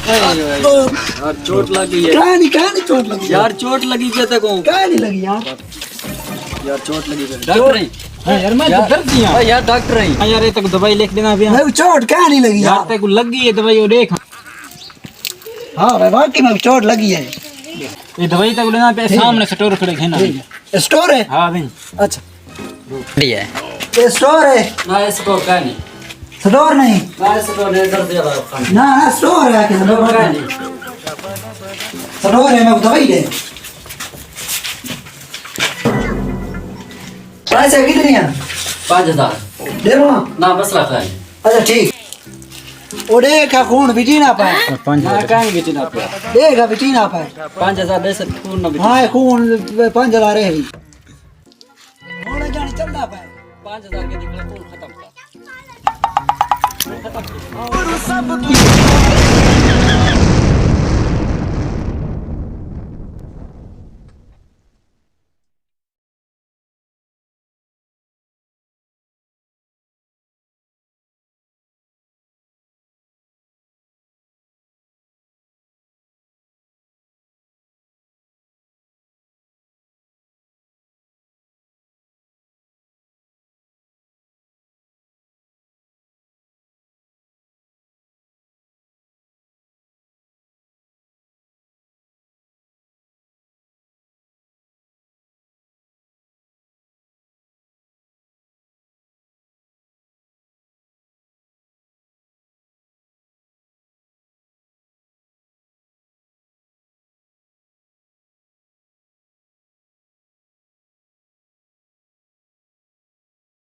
यार चोट लगी है। क्या नहीं चोट लगी यार चोट लगी क्या तक क्या नहीं लगी यार। यार चोट लगी डॉक्टर नहीं। हाँ यार मैं तो दर्द दिया यार डॉक्टर नहीं। हाँ यार ये तक दवाई लिख देना अभी। भाई चोट क्या नहीं लगी यार तेरे को लगी है दवाई वो देख। हाँ भाई वाकई में चोट लगी है। ये दवाई तक लेना पे सामने स्टोर खड़े है ना। स्टोर है। हाँ भाई अच्छा बढ़िया है ये स्टोर है। ना स्टोर का नहीं। स्टोर नहीं ना स्टोर ने दर्द दिया ना ना स्टोर है। स्टोर का नहीं। स्टोर है मैं दवाई दे। पैसे कितनी है? 5000 दे लो ना बस रखा है। अच्छा ठीक। वो देखा खून बिटी ना पाए। ना कान बेच ना पे देखा बिटी ना पाए। 5000 दे से खून ना बेच। हाँ खून 5000 है भी होने जाने चल ना पाए। 5000 के निकला खून खत्म था।